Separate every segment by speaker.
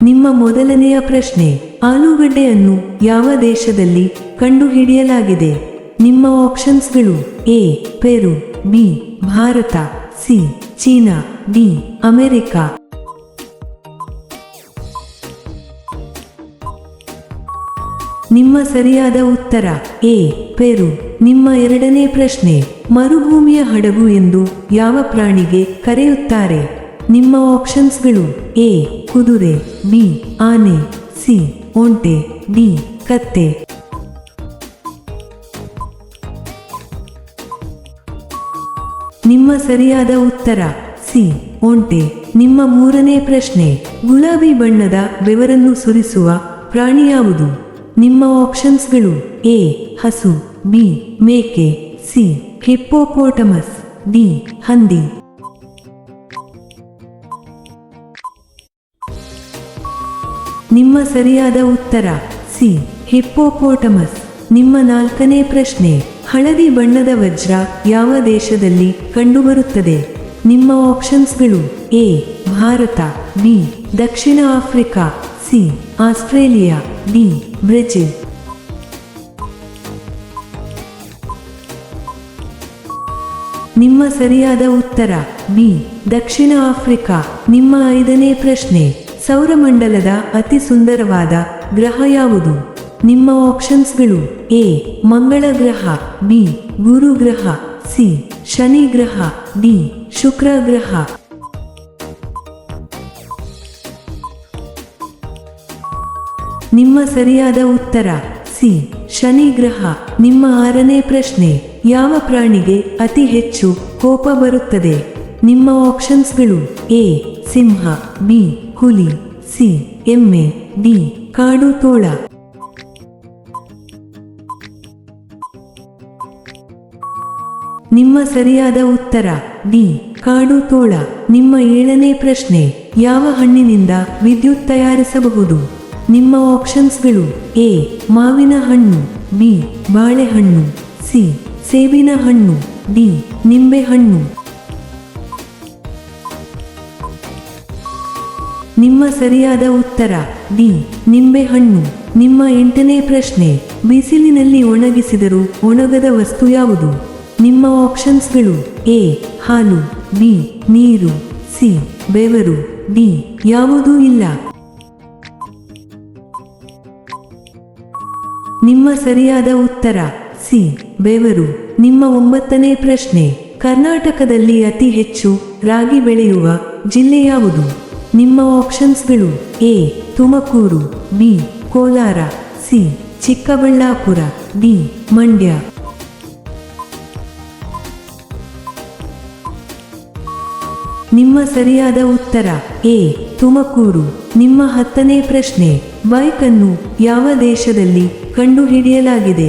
Speaker 1: ನಿಮ್ಮ ಮೊದಲನೆಯ ಪ್ರಶ್ನೆ, ಆಲೂಗಡ್ಡೆಯನ್ನು ಯಾವ ದೇಶದಲ್ಲಿ ಕಂಡುಹಿಡಿಯಲಾಗಿದೆ? ನಿಮ್ಮ ಆಪ್ಷನ್ಸ್ಗಳು: A Peru, B Bharat, C China, D America. ನಿಮ್ಮ ಸರಿಯಾದ ಉತ್ತರ ಎ ಪೆರು. ನಿಮ್ಮ ಎರಡನೇ ಪ್ರಶ್ನೆ, ಮರುಭೂಮಿಯ ಹಡಗು ಎಂದು ಯಾವ ಪ್ರಾಣಿಗೆ ಕರೆಯುತ್ತಾರೆ? ನಿಮ್ಮ ಆಪ್ಷನ್ಸ್ಗಳು: ಎ ಕುದುರೆ, ಬಿ ಆನೆ, ಸಿ ಒಂಟೆ, ಡಿ ಕತ್ತೆ. ನಿಮ್ಮ ಸರಿಯಾದ ಉತ್ತರ ಸಿ ಒಂಟೆ. ನಿಮ್ಮ ಮೂರನೇ ಪ್ರಶ್ನೆ, ಗುಲಾಬಿ ಬಣ್ಣದ ಬೆವರನ್ನು ಸುರಿಸುವ ಪ್ರಾಣಿ ಯಾವುದು? ನಿಮ್ಮ ಆಪ್ಷನ್ಸ್ಗಳು: ಎ ಹಸು, ಬಿ ಮೇಕೆ, ಸಿ ಹಿಪ್ಪೋಪೋಟಮಸ್, ಡಿ ಹಂದಿ. ನಿಮ್ಮ ಸರಿಯಾದ ಉತ್ತರ ಸಿ ಹಿಪ್ಪೋಪೋಟಮಸ್. ನಿಮ್ಮ ನಾಲ್ಕನೇ ಪ್ರಶ್ನೆ, ಹಳದಿ ಬಣ್ಣದ ವಜ್ರ ಯಾವ ದೇಶದಲ್ಲಿ ಕಂಡುಬರುತ್ತದೆ? ನಿಮ್ಮ ಆಪ್ಷನ್ಸ್ಗಳು: A Bharat, B Dakshina Africa, C Australia, D Brazil. ನಿಮ್ಮ ಸರಿಯಾದ ಉತ್ತರ ಬಿ ದಕ್ಷಿಣ ಆಫ್ರಿಕಾ. ನಿಮ್ಮ ಐದನೇ ಪ್ರಶ್ನೆ, ಸೌರಮಂಡಲದ ಅತಿ ಸುಂದರವಾದ ಗ್ರಹ ಯಾವುದು? ನಿಮ್ಮ ಆಪ್ಷನ್ಸ್ಗಳು: ಎ ಮಂಗಳ ಗ್ರಹ, ಬಿ ಗುರು ಗ್ರಹ, ಸಿ ಶನಿ ಗ್ರಹ, ಡಿ ಶುಕ್ರ ಗ್ರಹ. ನಿಮ್ಮ ಸರಿಯಾದ ಉತ್ತರ ಸಿ ಶನಿ ಗ್ರಹ. ನಿಮ್ಮ ಆರನೇ ಪ್ರಶ್ನೆ, ಯಾವ ಪ್ರಾಣಿಗೆ ಅತಿ ಹೆಚ್ಚು ಕೋಪ ಬರುತ್ತದೆ? ನಿಮ್ಮ ಆಪ್ಷನ್ಸ್ಗಳು: ಎ ಸಿಂಹ, ಬಿ ಹುಲಿ, ಸಿ ಎಮ್ಮೆ, ಡಿ ಕಾಡು ತೋಳ. ನಿಮ್ಮ ಸರಿಯಾದ ಉತ್ತರ ಡಿ ಕಾಡು ತೋಳ. ನಿಮ್ಮ ಏಳನೇ ಪ್ರಶ್ನೆ, ಯಾವ ಹಣ್ಣಿನಿಂದ ವಿದ್ಯುತ್ ತಯಾರಿಸಬಹುದು? ನಿಮ್ಮ ಆಪ್ಷನ್ಸ್ಗಳು: ಎ ಮಾವಿನ ಹಣ್ಣು, ಬಿ ಬಾಳೆಹಣ್ಣು, ಸಿ ಸೇಬಿನ ಹಣ್ಣು, ಡಿ ನಿಂಬೆ ಹಣ್ಣು. ನಿಮ್ಮ ಸರಿಯಾದ ಉತ್ತರ ಡಿ ನಿಂಬೆ ಹಣ್ಣು. ನಿಮ್ಮ ಎಂಟನೇ ಪ್ರಶ್ನೆ, ಬಿಸಿಲಿನಲ್ಲಿ ಒಣಗಿಸಿದರೂ ಒಣಗದ ವಸ್ತು ಯಾವುದು? ನಿಮ್ಮ ಆಪ್ಷನ್ಸ್ಗಳು: ಎ ಹಾಲು, ಬಿ ನೀರು, ಸಿ ಬೆವರು, ಡಿ ಯಾವುದೂ ಇಲ್ಲ. ನಿಮ್ಮ ಸರಿಯಾದ ಉತ್ತರ ಸಿ ಬೆವರು. ನಿಮ್ಮ ಒಂಬತ್ತನೇ ಪ್ರಶ್ನೆ, ಕರ್ನಾಟಕದಲ್ಲಿ ಅತಿ ಹೆಚ್ಚು ರಾಗಿ ಬೆಳೆಯುವ ಜಿಲ್ಲೆ ಯಾವುದು? ನಿಮ್ಮ ಆಪ್ಷನ್ಸ್ಗಳು: A Tumakuru, B Kolar, C Chikkaballapur, D Mandya. ನಿಮ್ಮ ಸರಿಯಾದ ಉತ್ತರ ಎ ತುಮಕೂರು. ನಿಮ್ಮ ಹತ್ತನೇ ಪ್ರಶ್ನೆ, ಬೈಕ್ ಅನ್ನು ಯಾವ ದೇಶದಲ್ಲಿ ಕಂಡುಹಿಡಿಯಲಾಗಿದೆ?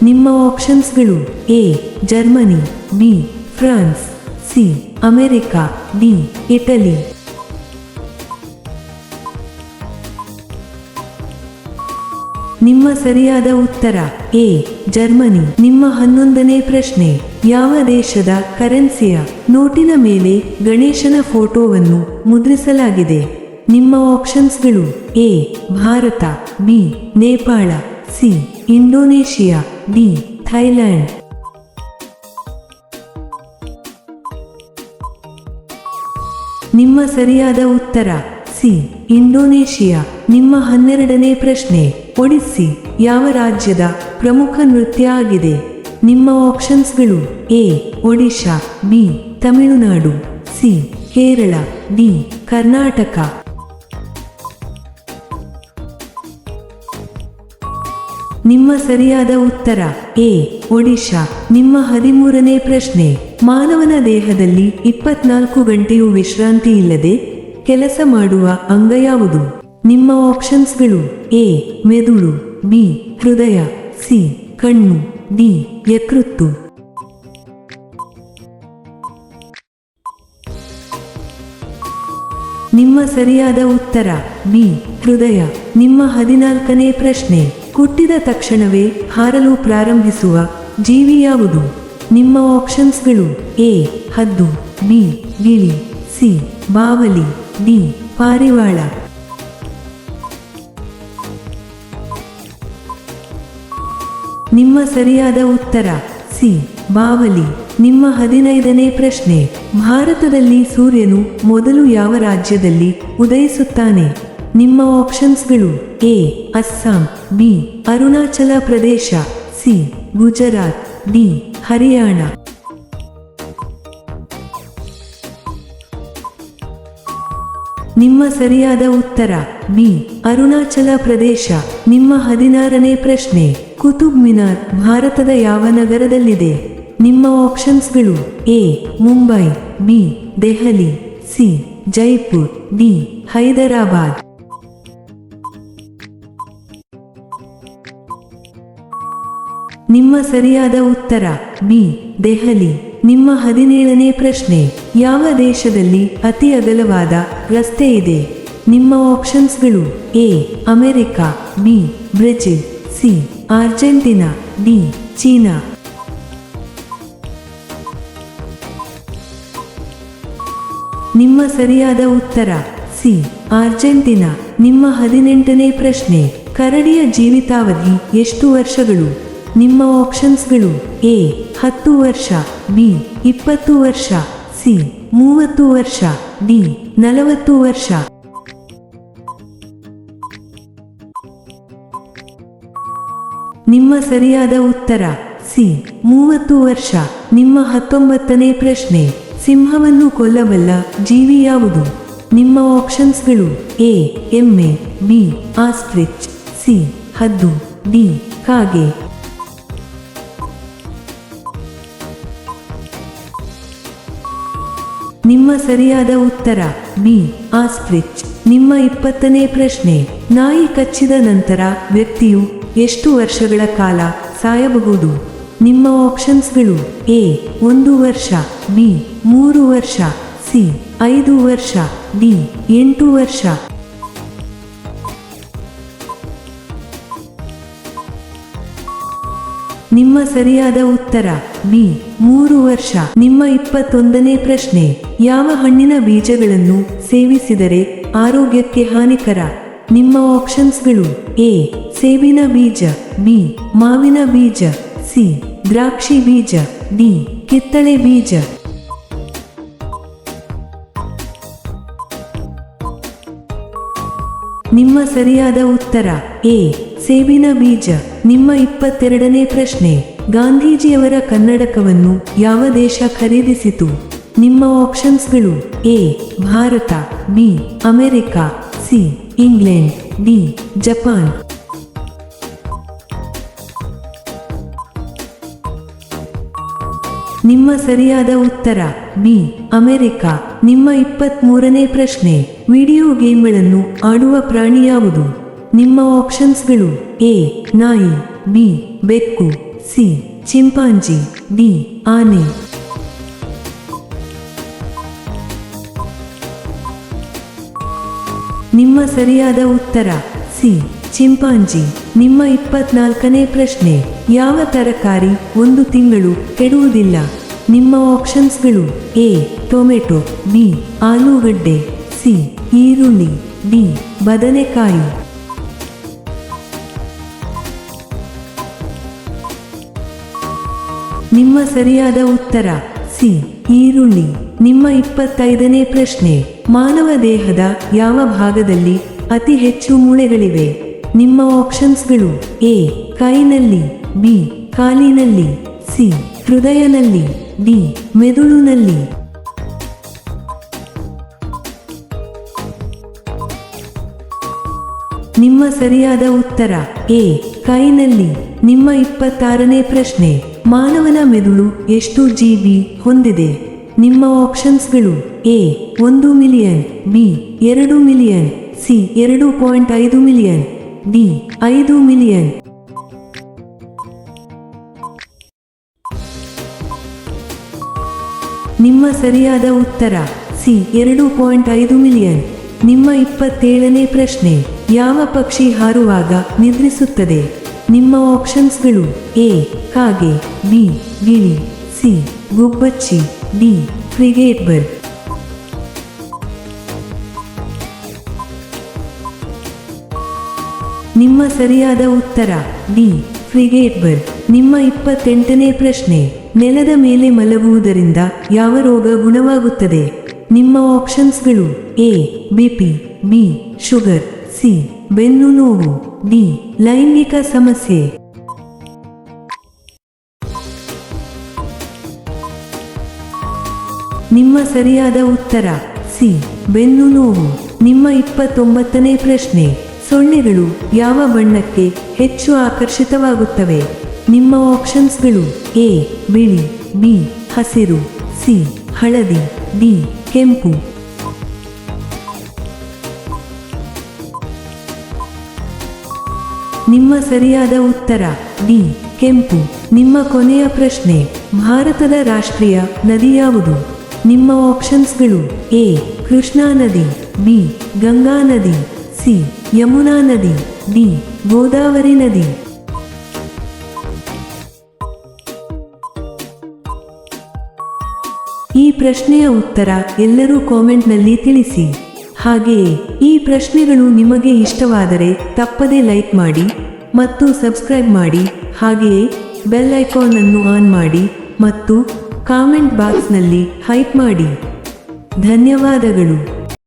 Speaker 1: ನಿಮ್ಮ ಆಪ್ಷನ್ಸ್ಗಳು: A Germany, B France, C America, D Italy. ನಿಮ್ಮ ಸರಿಯಾದ ಉತ್ತರ ಎ ಜರ್ಮನಿ. ನಿಮ್ಮ 11ನೇ ಪ್ರಶ್ನೆ, ಯಾವ ದೇಶದ ಕರೆನ್ಸಿಯ ನೋಟಿನ ಮೇಲೆ ಗಣೇಶನ ಫೋಟೋವನ್ನು ಮುದ್ರಿಸಲಾಗಿದೆ? ನಿಮ್ಮ ಆಪ್ಷನ್ಸ್ಗಳು: A Bharat, B Nepal, C Indonesia, D Thailand. ನಿಮ್ಮ ಸರಿಯಾದ ಉತ್ತರ ಸಿ ಇಂಡೋನೇಷಿಯಾ. ನಿಮ್ಮ 12ನೇ ಪ್ರಶ್ನೆ, ಒಡಿಸ್ಸಿ ಯಾವ ರಾಜ್ಯದ ಪ್ರಮುಖ ನೃತ್ಯ ಆಗಿದೆ? ನಿಮ್ಮ ಆಪ್ಷನ್ಸ್ಗಳು: A Odisha, B Tamil Nadu, C Kerala, D Karnataka. ನಿಮ್ಮ ಸರಿಯಾದ ಉತ್ತರ ಎ ಒಡಿಶಾ. ನಿಮ್ಮ 13ನೇ ಪ್ರಶ್ನೆ, ಮಾನವನ ದೇಹದಲ್ಲಿ 24 ಗಂಟೆಯೂ ವಿಶ್ರಾಂತಿ ಇಲ್ಲದೆ ಕೆಲಸ ಮಾಡುವ ಅಂಗ ಯಾವುದು? ನಿಮ್ಮ ಆಪ್ಷನ್ಸ್ಗಳು: ಎ ಮೆದುಳು, ಬಿ ಹೃದಯ, ಸಿ ಕಣ್ಣು, ಡಿ ಯಕೃತ್ತು. ನಿಮ್ಮ ಸರಿಯಾದ ಉತ್ತರ ಬಿ ಹೃದಯ. ನಿಮ್ಮ 14ನೇ ಪ್ರಶ್ನೆ, ಹುಟ್ಟಿದ ತಕ್ಷಣವೇ ಹಾರಲು ಪ್ರಾರಂಭಿಸುವ ಜೀವಿ ಯಾವುದು? ನಿಮ್ಮ ಆಪ್ಷನ್ಸ್ಗಳು: ಎ ಹದ್ದು, ಬಿ ಗಿಳಿ, ಸಿ ಬಾವಲಿ, ಡಿ ಪಾರಿವಾಳ. ನಿಮ್ಮ ಸರಿಯಾದ ಉತ್ತರ ಸಿ ಬಾವಲಿ. ನಿಮ್ಮ 15ನೇ ಪ್ರಶ್ನೆ, ಭಾರತದಲ್ಲಿ ಸೂರ್ಯನು ಮೊದಲು ಯಾವ ರಾಜ್ಯದಲ್ಲಿ ಉದಯಿಸುತ್ತಾನೆ? ನಿಮ್ಮ ಆಪ್ಷನ್ಸ್ಗಳು: A Assam, B Arunachal Pradesh, C Gujarat, D Haryana. ನಿಮ್ಮ ಸರಿಯಾದ ಉತ್ತರ ಬಿ ಅರುಣಾಚಲ ಪ್ರದೇಶ. ನಿಮ್ಮ 16ನೇ ಪ್ರಶ್ನೆ, ಕುತುಬ್ ಮಿನಾರ್ ಭಾರತದ ಯಾವ ನಗರದಲ್ಲಿದೆ? ನಿಮ್ಮ ಆಪ್ಷನ್ಸ್ಗಳು: A Mumbai, B Delhi, C Jaipur, D Hyderabad. ನಿಮ್ಮ ಸರಿಯಾದ ಉತ್ತರ ಬಿ ದೆಹಲಿ. ನಿಮ್ಮ 17ನೇ ಪ್ರಶ್ನೆ, ಯಾವ ದೇಶದಲ್ಲಿ ಅತಿ ಅಗಲವಾದ ರಸ್ತೆ ಇದೆ? ನಿಮ್ಮ ಆಪ್ಷನ್ಸ್ಗಳು: A America, B Brazil, C Argentina, D China. ನಿಮ್ಮ ಸರಿಯಾದ ಉತ್ತರ ಸಿ ಅರ್ಜೆಂಟೀನಾ. ನಿಮ್ಮ 18ನೇ ಪ್ರಶ್ನೆ, ಕರಡಿಯ ಜೀವಿತಾವಧಿ ಎಷ್ಟು ವರ್ಷಗಳು? ನಿಮ್ಮ ಆಪ್ಷನ್ಸ್ಗಳು: ಎ 10 ವರ್ಷ, ಬಿ 20 ವರ್ಷ, ಸಿ 30 ವರ್ಷ, ಡಿ 40 ವರ್ಷ. ನಿಮ್ಮ ಸರಿಯಾದ ಉತ್ತರ ಸಿ 30 ವರ್ಷ. ನಿಮ್ಮ 19ನೇ ಪ್ರಶ್ನೆ, ಸಿಂಹವನ್ನು ಕೊಲ್ಲಬಲ್ಲ ಜೀವಿ ಯಾವುದು? ನಿಮ್ಮ ಆಪ್ಷನ್ಸ್ಗಳು: ಎ ಎಮ್ಮೆ, ಬಿ ಆಸ್ಟ್ರಿಚ್, ಸಿ ಹದ್ದು, ಡಿ ಕಾಗೆ. ನಿಮ್ಮ ಸರಿಯಾದ ಉತ್ತರ ಬಿ ಆಸ್ಟ್ರಿಚ್. ನಿಮ್ಮ 20ನೇ ಪ್ರಶ್ನೆ, ನಾಯಿ ಕಚ್ಚಿದ ನಂತರ ವ್ಯಕ್ತಿಯು ಎಷ್ಟು ವರ್ಷಗಳ ಕಾಲ ಸಾಯಬಹುದು? ನಿಮ್ಮ ಆಪ್ಷನ್ಸ್ಗಳು: ಎ 1 ವರ್ಷ, ಬಿ 3 ವರ್ಷ, ಸಿ 5 ವರ್ಷ, ಡಿ 8 ವರ್ಷ. ನಿಮ್ಮ ಸರಿಯಾದ ಉತ್ತರ ಬಿ 3 ವರ್ಷ. ನಿಮ್ಮ 21ನೇ ಪ್ರಶ್ನೆ, ಯಾವ ಹಣ್ಣಿನ ಬೀಜಗಳನ್ನು ಸೇವಿಸಿದರೆ ಆರೋಗ್ಯಕ್ಕೆ ಹಾನಿಕರ? ನಿಮ್ಮ ಆಪ್ಷನ್ಸ್ಗಳು: ಎ ಸೇಬಿನ ಬೀಜ, ಬಿ ಮಾವಿನ ಬೀಜ, ಸಿ ದ್ರಾಕ್ಷಿ ಬೀಜ, ಡಿ ಕಿತ್ತಳೆ ಬೀಜ. ನಿಮ್ಮ ಸರಿಯಾದ ಉತ್ತರ ಎ ಸೇಬಿನ ಬೀಜ. ನಿಮ್ಮ 22ನೇ ಪ್ರಶ್ನೆ, ಗಾಂಧೀಜಿಯವರ ಕನ್ನಡಕವನ್ನು ಯಾವ ದೇಶ ಖರೀದಿಸಿತು? ನಿಮ್ಮ ಆಪ್ಷನ್ಸ್ಗಳು: A Bharat, B America, C England, D Japan. ನಿಮ್ಮ ಸರಿಯಾದ ಉತ್ತರ ಬಿ ಅಮೆರಿಕ. ನಿಮ್ಮ 23ನೇ ಪ್ರಶ್ನೆ, ವಿಡಿಯೋ ಗೇಮ್ಗಳನ್ನು ಆಡುವ ಪ್ರಾಣಿ ಯಾವುದು? ನಿಮ್ಮ ಆಪ್ಷನ್ಸ್ಗಳು: ಎ ನಾಯಿ, ಬಿ ಬೆಕ್ಕು, ಸಿ ಚಿಂಪಾಂಜಿ, ಡಿ ಆನೆ. ನಿಮ್ಮ ಸರಿಯಾದ ಉತ್ತರ ಸಿ ಚಿಂಪಾಂಜಿ. ನಿಮ್ಮ 24ನೇ ಪ್ರಶ್ನೆ, ಯಾವ ತರಕಾರಿ 1 ತಿಂಗಳು ಕೆಡುವುದಿಲ್ಲ? ನಿಮ್ಮ ಆಪ್ಷನ್ಸ್ಗಳು: ಎ ಟೊಮೆಟೊ, ಬಿ ಆಲೂಗಡ್ಡೆ, ಸಿ ಈರುಳ್ಳಿ, ಡಿ ಬದನೆಕಾಯಿ. ನಿಮ್ಮ ಸರಿಯಾದ ಉತ್ತರ ಸಿ ಈರುಳ್ಳಿ. ನಿಮ್ಮ 25ನೇ ಪ್ರಶ್ನೆ, ಮಾನವ ದೇಹದ ಯಾವ ಭಾಗದಲ್ಲಿ ಅತಿ ಹೆಚ್ಚು ಮೂಳೆಗಳಿವೆ? ನಿಮ್ಮ ಆಪ್ಷನ್ಸ್ಗಳು: ಎ ಕೈನಲ್ಲಿ, ಬಿ ಕಾಲಿನಲ್ಲಿ, ಸಿ ಹೃದಯನಲ್ಲಿ, ಡಿ ಮೆದುಳಿನಲ್ಲಿ. ನಿಮ್ಮ ಸರಿಯಾದ ಉತ್ತರ ಎ ಕೈನಲ್ಲಿ. ನಿಮ್ಮ 26ನೇ ಪ್ರಶ್ನೆ, ಮಾನವನ ಮೆದುಳು ಎಷ್ಟು GB ಹೊಂದಿದೆ? ನಿಮ್ಮ ಆಪ್ಷನ್ಸ್ಗಳು: A 1 million, B 2 million, C 2.5 million, D 5 million. ನಿಮ್ಮ ಸರಿಯಾದ ಉತ್ತರ ಸಿ 2.5 ಮಿಲಿಯನ್. ನಿಮ್ಮ 27ನೇ ಪ್ರಶ್ನೆ, ಯಾವ ಪಕ್ಷಿ ಹಾರುವಾಗ ನಿದ್ರಿಸುತ್ತದೆ? ನಿಮ್ಮ ಆಪ್ಷನ್ಸ್ಗಳು: ಎ ಕಾಗೆ, ಬಿ ಗಿಳಿ, ಸಿ ಗುಬ್ಬಚ್ಚಿ, ಡಿ ಫ್ರಿಗೇಟ್ ಬರ್ಡ್. ನಿಮ್ಮ ಸರಿಯಾದ ಉತ್ತರ ಡಿ ಫ್ರಿಗೇಟ್ ಬರ್ಡ್. ನಿಮ್ಮ 28ನೇ ಪ್ರಶ್ನೆ, ನೆಲದ ಮೇಲೆ ಮಲಗುವುದರಿಂದ ಯಾವ ರೋಗ ಗುಣವಾಗುತ್ತದೆ? ನಿಮ್ಮ ಆಪ್ಷನ್ಸ್ಗಳು: A BP, B sugar, C ಬೆನ್ನು ನೋವು, ಡಿ ಲೈಂಗಿಕ ಸಮಸ್ಯೆ. ನಿಮ್ಮ ಸರಿಯಾದ ಉತ್ತರ ಸಿ ಬೆನ್ನು ನೋವು. ನಿಮ್ಮ 29ನೇ ಪ್ರಶ್ನೆ, ಸೊಳ್ಳೆಗಳು ಯಾವ ಬಣ್ಣಕ್ಕೆ ಹೆಚ್ಚು ಆಕರ್ಷಿತವಾಗುತ್ತವೆ? ನಿಮ್ಮ ಆಪ್ಷನ್ಸ್ಗಳು: ಎ ಬಿಳಿ, ಬಿ ಹಸಿರು, ಸಿ ಹಳದಿ, ಡಿ ಕೆಂಪು. ನಿಮ್ಮ ಸರಿಯಾದ ಉತ್ತರ ಡಿ ಕೆಂಪು. ನಿಮ್ಮ ಕೊನೆಯ ಪ್ರಶ್ನೆ, ಭಾರತದ ರಾಷ್ಟ್ರೀಯ ನದಿ ಯಾವುದು? ನಿಮ್ಮ ಆಪ್ಷನ್ಸ್ಗಳು: ಎ ಕೃಷ್ಣಾ ನದಿ, ಬಿ ಗಂಗಾ ನದಿ, ಸಿ ಯಮುನಾ ನದಿ, ಡಿ ಗೋದಾವರಿ ನದಿ. ಈ ಪ್ರಶ್ನೆಯ ಉತ್ತರ ಎಲ್ಲರೂ ಕಾಮೆಂಟ್ನಲ್ಲಿ ತಿಳಿಸಿ. ಹಾಗೆಯೇ ಈ ಪ್ರಶ್ನೆಗಳು ನಿಮಗೆ ಇಷ್ಟವಾದರೆ ತಪ್ಪದೇ ಲೈಕ್ ಮಾಡಿ ಮತ್ತು ಸಬ್ಸ್ಕ್ರೈಬ್ ಮಾಡಿ. ಹಾಗೆಯೇ ಬೆಲ್ ಐಕಾನ್ ಅನ್ನು ಆನ್ ಮಾಡಿ ಮತ್ತು ಕಾಮೆಂಟ್ ಬಾಕ್ಸ್ನಲ್ಲಿ ಹೈಪ್ ಮಾಡಿ. ಧನ್ಯವಾದಗಳು.